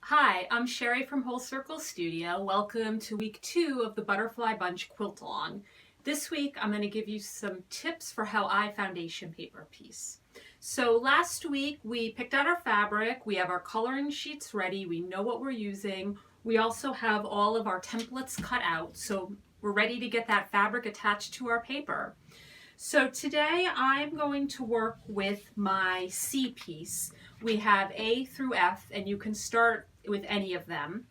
Hi, I'm Sherry from Whole Circle Studio. Welcome to week 2 of the Butterfly Bunch Quilt Along. This week I'm going to give you some tips for how I foundation paper piece. So last week we picked out our fabric, we have our coloring sheets ready, we know what we're using. We also have all of our templates cut out, so we're ready to get that fabric attached to our paper. So today I'm going to work with my C piece. We have A through F, and you can start with any of them.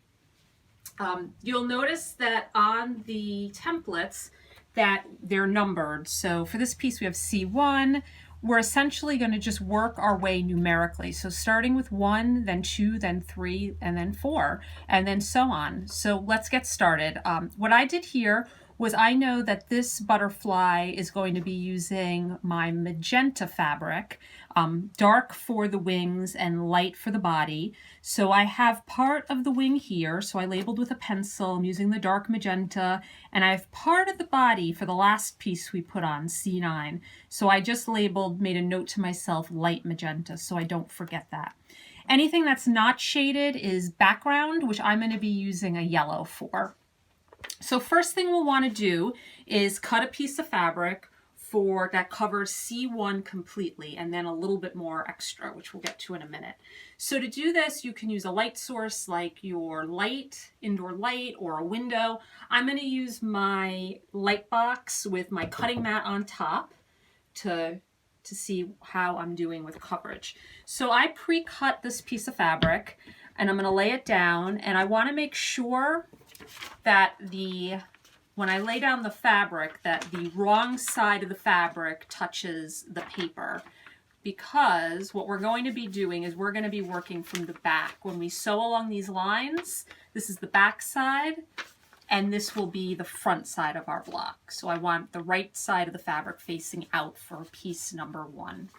You'll notice that on the templates that they're numbered. So for this piece we have C1. We're essentially going to just work our way numerically. So starting with 1, then 2, then 3, and then 4, and then so on. So let's get started. What I did here was I know that this butterfly is going to be using my magenta fabric, dark for the wings and light for the body. So I have part of the wing here, so I labeled with a pencil. I'm using the dark magenta, and I have part of the body for the last piece we put on, C9. So I just labeled, made a note to myself, light magenta, so I don't forget that. Anything that's not shaded is background, which I'm going to be using a yellow for. So first thing we'll want to do is cut a piece of fabric that covers C1 completely, and then a little bit more extra, which we'll get to in a minute. So to do this, you can use a light source like your indoor light, or a window. I'm going to use my light box with my cutting mat on top to see how I'm doing with coverage. So I pre-cut this piece of fabric, and I'm going to lay it down, and I want to make sure that when I lay down the fabric, that the wrong side of the fabric touches the paper, because what we're going to be doing is we're going to be working from the back. When we sew along these lines, this is the back side, and this will be the front side of our block. So I want the right side of the fabric facing out for piece number 1.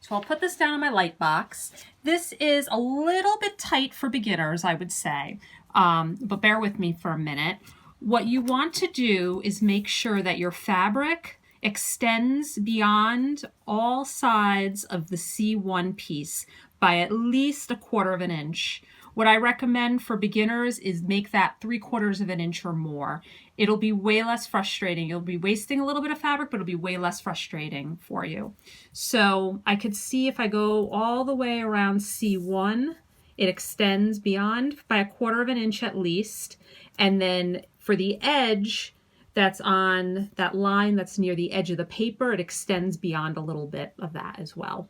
So I'll put this down in my light box. This is a little bit tight for beginners, I would say, but bear with me for a minute. What you want to do is make sure that your fabric extends beyond all sides of the C1 piece by at least 1/4 of an inch. What I recommend for beginners is make that 3/4 of an inch or more. It'll be way less frustrating. You'll be wasting a little bit of fabric, but it'll be way less frustrating for you. So I could see if I go all the way around C1, it extends beyond by 1/4 of an inch at least. And then for the edge that's on that line that's near the edge of the paper, it extends beyond a little bit of that as well.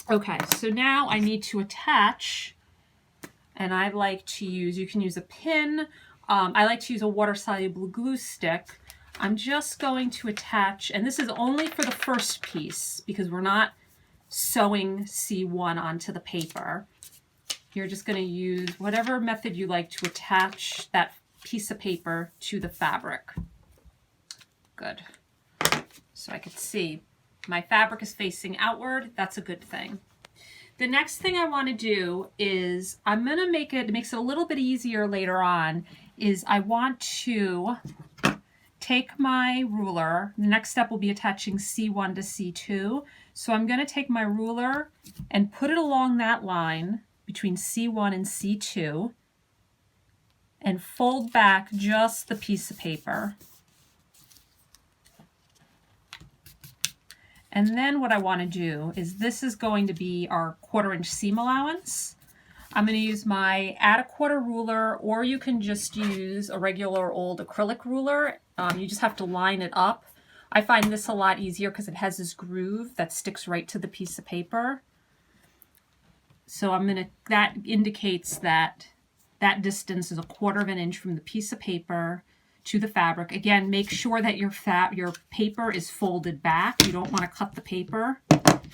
Okay, so now I need to attach, and I like to use, you can use a pin. I like to use a water-soluble glue stick. I'm just going to attach, and this is only for the first piece because we're not sewing C1 onto the paper. You're just going to use whatever method you like to attach that piece of paper to the fabric. Good. So I could see my fabric is facing outward. That's a good thing. The next thing I want to do is I'm going to make it makes it a little bit easier later on, is I want to take my ruler. The next step will be attaching C1 to C2. So I'm going to take my ruler and put it along that line between C1 and C2 and fold back just the piece of paper. And then what I want to do is, this is going to be our 1/4 inch seam allowance. I'm going to use my add 1/4 ruler, or you can just use a regular old acrylic ruler. You just have to line it up. I find this a lot easier because it has this groove that sticks right to the piece of paper. So that indicates that that distance is 1/4 of an inch from the piece of paper to the fabric. Again, make sure that your paper is folded back. You don't want to cut the paper.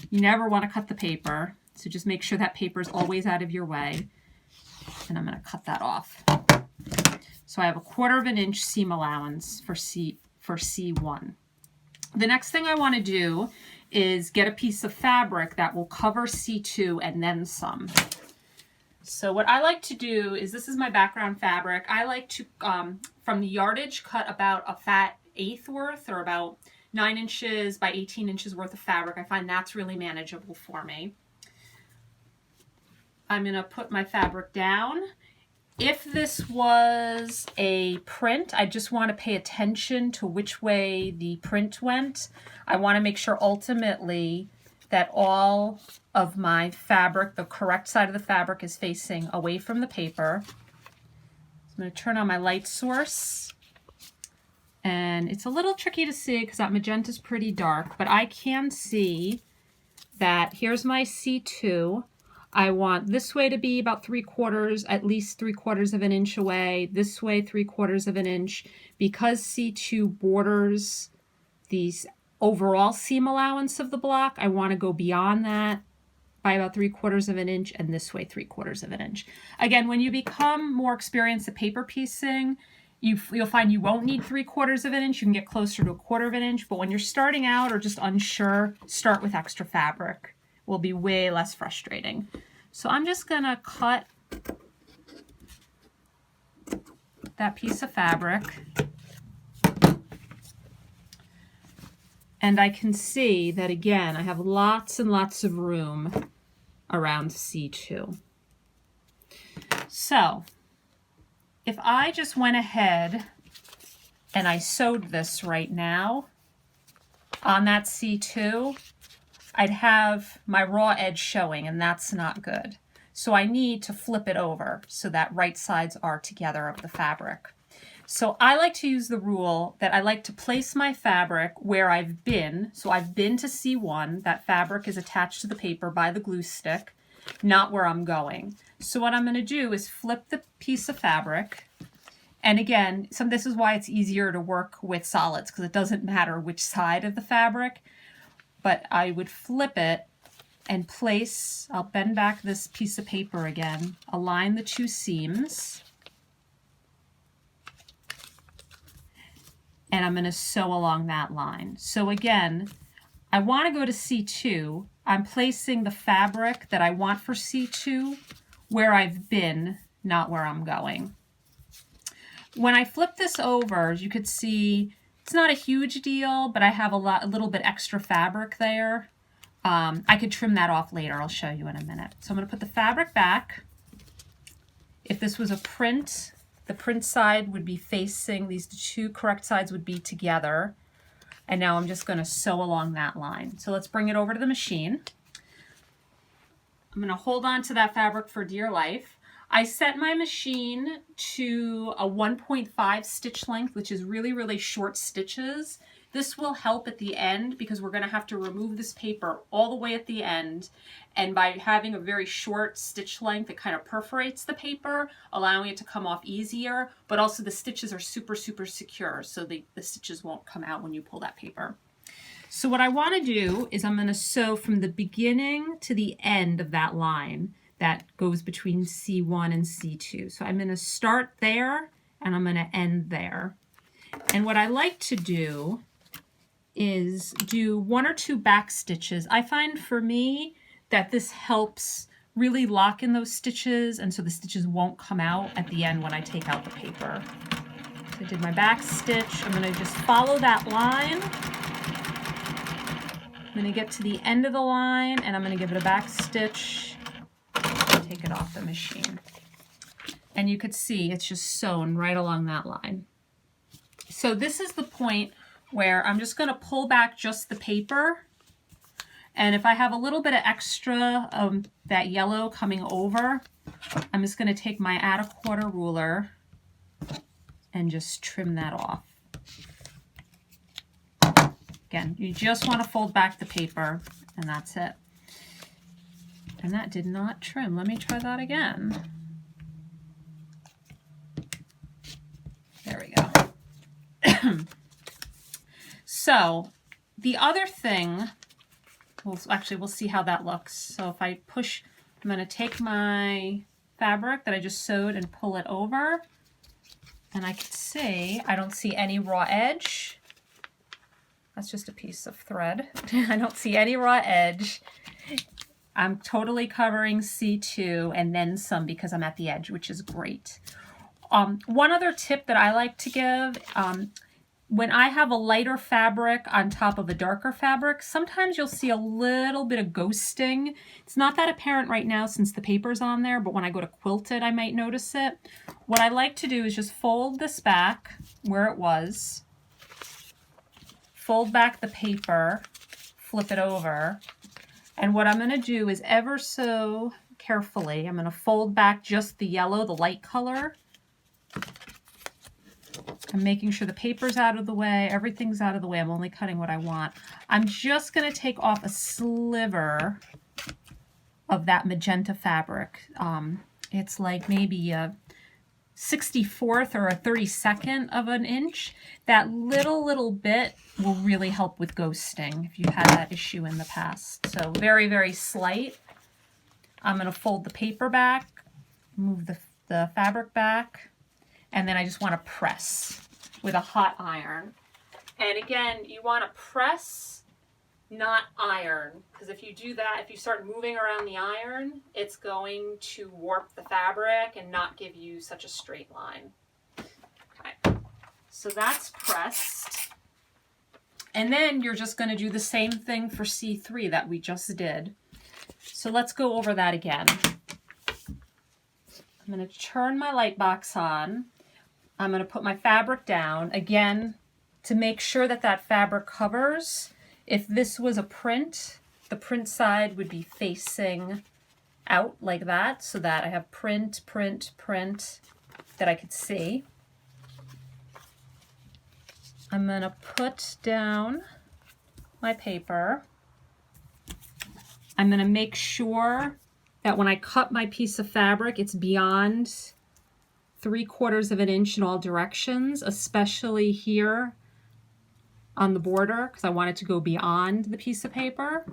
You never want to cut the paper. So just make sure that paper is always out of your way. And I'm going to cut that off. So I have 1/4 of an inch seam allowance for C1. The next thing I want to do is get a piece of fabric that will cover C2 and then some. So what I like to do is, this is my background fabric. I like to, from the yardage, cut about a fat 1/8 worth, or about 9 inches by 18 inches worth of fabric. I find that's really manageable for me. I'm going to put my fabric down. If this was a print, I just want to pay attention to which way the print went. I want to make sure ultimately that all of my fabric, the correct side of the fabric, is facing away from the paper. I'm going to turn on my light source. And it's a little tricky to see because that magenta is pretty dark, but I can see that here's my C2. I want this way to be about 3/4, at least 3/4 of an inch away. This way, 3/4 of an inch. Because C2 borders the overall seam allowance of the block, I want to go beyond that by about 3/4 of an inch, and this way 3/4 of an inch. Again, when you become more experienced at paper piecing, you'll find you won't need 3/4 of an inch. You can get closer to 1/4 of an inch, but when you're starting out or just unsure, start with extra fabric. It will be way less frustrating. So I'm just gonna cut that piece of fabric, and I can see that again I have lots and lots of room around C2. So if I just went ahead and I sewed this right now on that C2, I'd have my raw edge showing, and that's not good. So I need to flip it over so that right sides are together of the fabric. So I like to use the rule that I like to place my fabric where I've been. So I've been to C1, that fabric is attached to the paper by the glue stick, not where I'm going. So what I'm going to do is flip the piece of fabric. And again, this is why it's easier to work with solids, because it doesn't matter which side of the fabric. But I would flip it and place, I'll bend back this piece of paper again, align the two seams, and I'm going to sew along that line. So again, I want to go to C2. I'm placing the fabric that I want for C2 where I've been, not where I'm going. When I flip this over, you could see it's not a huge deal, but I have a little bit extra fabric there. I could trim that off later. I'll show you in a minute. So I'm going to put the fabric back. If this was a print, the print side would be facing, these two correct sides would be together. And now I'm just going to sew along that line. So let's bring it over to the machine. I'm going to hold on to that fabric for dear life. I set my machine to a 1.5 stitch length, which is really, really short stitches. This will help at the end because we're going to have to remove this paper all the way at the end. And by having a very short stitch length, it kind of perforates the paper, allowing it to come off easier. But also the stitches are super, super secure, so the stitches won't come out when you pull that paper. So what I want to do is I'm going to sew from the beginning to the end of that line that goes between C1 and C2. So I'm going to start there and I'm going to end there. And what I like to do is do 1 or 2 back stitches. I find for me that this helps really lock in those stitches, and so the stitches won't come out at the end when I take out the paper. So I did my back stitch. I'm going to just follow that line. I'm going to get to the end of the line and I'm going to give it a back stitch. Take it off the machine. And you could see it's just sewn right along that line. So this is the point where I'm just going to pull back just the paper. And if I have a little bit of extra of that yellow coming over, I'm just going to take my add a quarter ruler and just trim that off. Again, you just want to fold back the paper and that's it. And that did not trim. Let me try that again. There we go. So the other thing, we'll see how that looks. So if I push, I'm going to take my fabric that I just sewed and pull it over. And I can see, I don't see any raw edge. That's just a piece of thread. I don't see any raw edge. I'm totally covering C2 and then some because I'm at the edge, which is great. One other tip that I like to give, when I have a lighter fabric on top of a darker fabric, sometimes you'll see a little bit of ghosting. It's not that apparent right now since the paper's on there, but when I go to quilt it, I might notice it. What I like to do is just fold this back where it was, fold back the paper, flip it over, and what I'm going to do is ever so carefully, I'm going to fold back just the yellow, the light color. I'm making sure the paper's out of the way, everything's out of the way. I'm only cutting what I want. I'm just going to take off a sliver of that magenta fabric. It's like maybe a 64th or a 32nd of an inch. That little bit will really help with ghosting if you've had that issue in the past. So very, very slight. I'm going to fold the paper back, move the fabric back, and then I just want to press with a hot iron. And again, you want to press, not iron, because if you do that, if you start moving around the iron, it's going to warp the fabric and not give you such a straight line. Okay, so that's pressed. And then you're just going to do the same thing for C3 that we just did. So let's go over that again. I'm going to turn my light box on. I'm going to put my fabric down again to make sure that that fabric covers. If this was a print, the print side would be facing out like that so that I have print, print, print that I could see. I'm going to put down my paper. I'm going to make sure that when I cut my piece of fabric, it's beyond 3/4 of an inch in all directions, especially here on the border, because I want it to go beyond the piece of paper.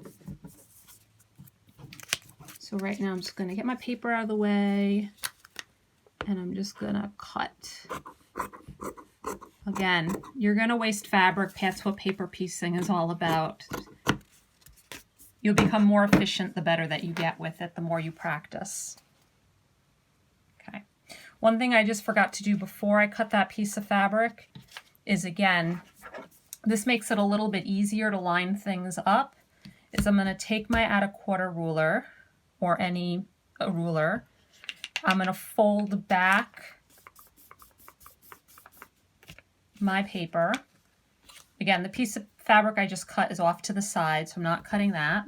So right now I'm just going to get my paper out of the way, and I'm just going to cut. Again, you're going to waste fabric. That's what paper piecing is all about. You'll become more efficient the better that you get with it, the more you practice. Okay. One thing I just forgot to do before I cut that piece of fabric is, again, this makes it a little bit easier to line things up, is I'm going to take my 1/4 ruler, or any ruler. I'm going to fold back my paper. Again, the piece of fabric I just cut is off to the side, so I'm not cutting that.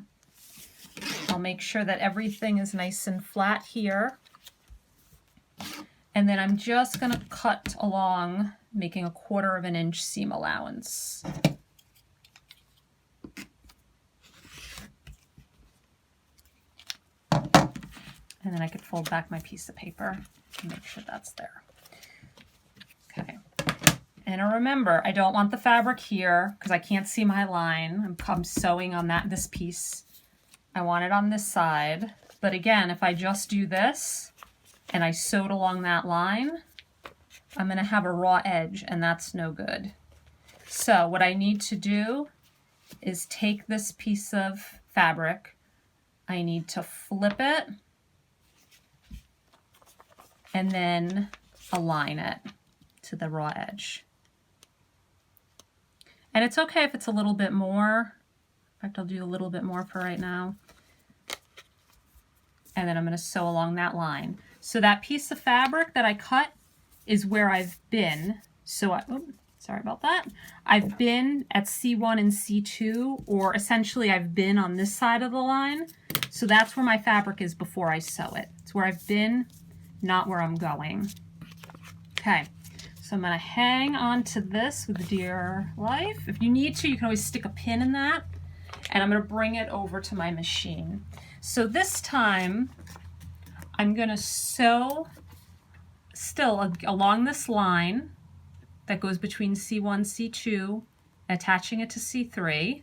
I'll make sure that everything is nice and flat here. And then I'm just going to cut along, making a 1/4 of an inch seam allowance. And then I could fold back my piece of paper and make sure that's there. Okay. And remember, I don't want the fabric here because I can't see my line. I'm sewing on this piece. I want it on this side. But again, if I just do this and I sewed along that line, I'm going to have a raw edge, and that's no good. So what I need to do is take this piece of fabric. I need to flip it and then align it to the raw edge. And it's okay if it's a little bit more. In fact, I'll do a little bit more for right now. And then I'm going to sew along that line. So that piece of fabric that I cut is where I've been. So sorry about that. I've been at C1 and C2, or essentially I've been on this side of the line. So that's where my fabric is before I sew it. It's where I've been, not where I'm going. Okay. So I'm going to hang on to this with dear life. If you need to, you can always stick a pin in that. And I'm going to bring it over to my machine. So this time, I'm going to sew still along this line that goes between C1, C2, attaching it to C3.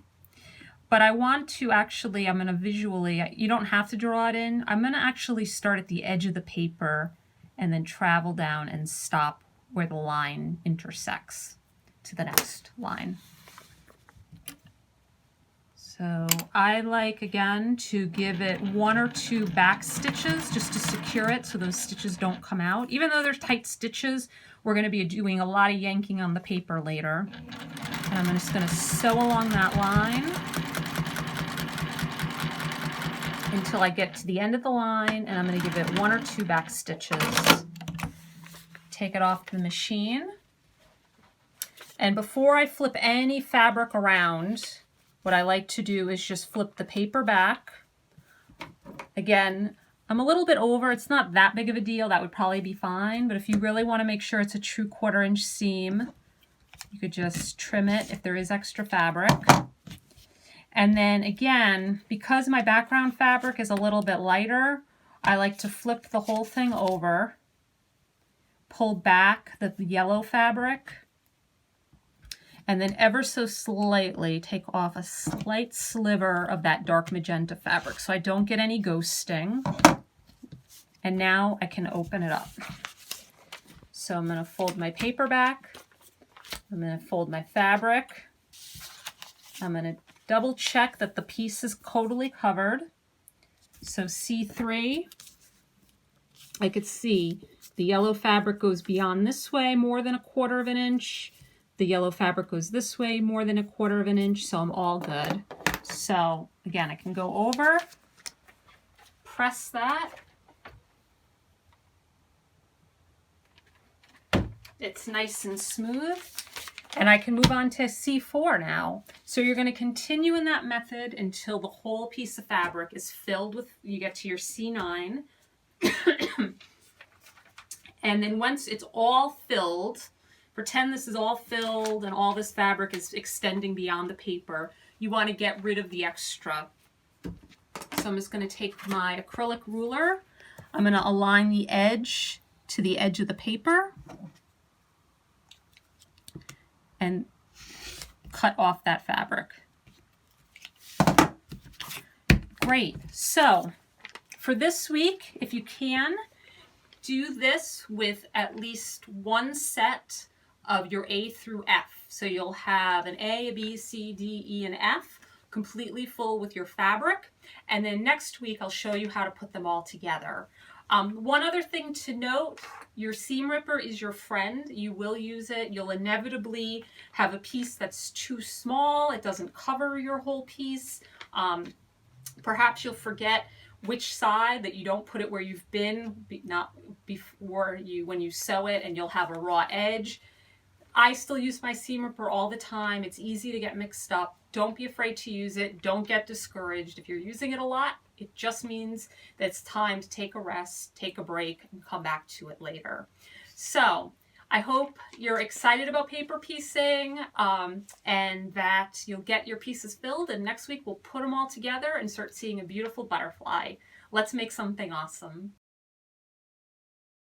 But I want to actually, I'm going to visually, you don't have to draw it in. I'm going to actually start at the edge of the paper and then travel down and stop where the line intersects to the next line. So I like, again, to give it 1 or 2 back stitches just to secure it so those stitches don't come out. Even though they're tight stitches, we're going to be doing a lot of yanking on the paper later. And I'm just going to sew along that line until I get to the end of the line, and I'm going to give it 1 or 2 back stitches. Take it off the machine. And before I flip any fabric around, what I like to do is just flip the paper back. Again, I'm a little bit over. It's not that big of a deal. That would probably be fine. But if you really want to make sure it's a true 1/4 inch seam, you could just trim it if there is extra fabric. And then again, because my background fabric is a little bit lighter, I like to flip the whole thing over, pull back the yellow fabric, and then ever so slightly take off a slight sliver of that dark magenta fabric so I don't get any ghosting. And now I can open it up. So I'm going to fold my paper back. I'm going to fold my fabric. I'm going to double check that the piece is totally covered. So C3, I could see the yellow fabric goes beyond this way more than 1/4 inch. The yellow fabric goes this way more than 1/4 inch, so I'm all good. So again, I can go over, press that. It's nice and smooth. And I can move on to C4 now. So you're going to continue in that method until the whole piece of fabric is filled with, you get to your C9. And then once it's all filled, pretend this is all filled and all this fabric is extending beyond the paper, you want to get rid of the extra. So I'm just going to take my acrylic ruler. I'm going to align the edge to the edge of the paper and cut off that fabric. Great. So for this week, if you can, do this with at least 1 set of your A through F. So you'll have an A, a B, C, D, E, and F completely full with your fabric. And then next week, I'll show you how to put them all together. One other thing to note, your seam ripper is your friend. You will use it. You'll inevitably have a piece that's too small. It doesn't cover your whole piece. Perhaps you'll forget which side, that you don't put it where you've been, not before when you sew it, and you'll have a raw edge. I still use my seam ripper all the time. It's easy to get mixed up. Don't be afraid to use it. Don't get discouraged. If you're using it a lot, it just means that it's time to take a rest, take a break, and come back to it later. So I hope you're excited about paper piecing and that you'll get your pieces filled, and next week we'll put them all together and start seeing a beautiful butterfly. Let's make something awesome.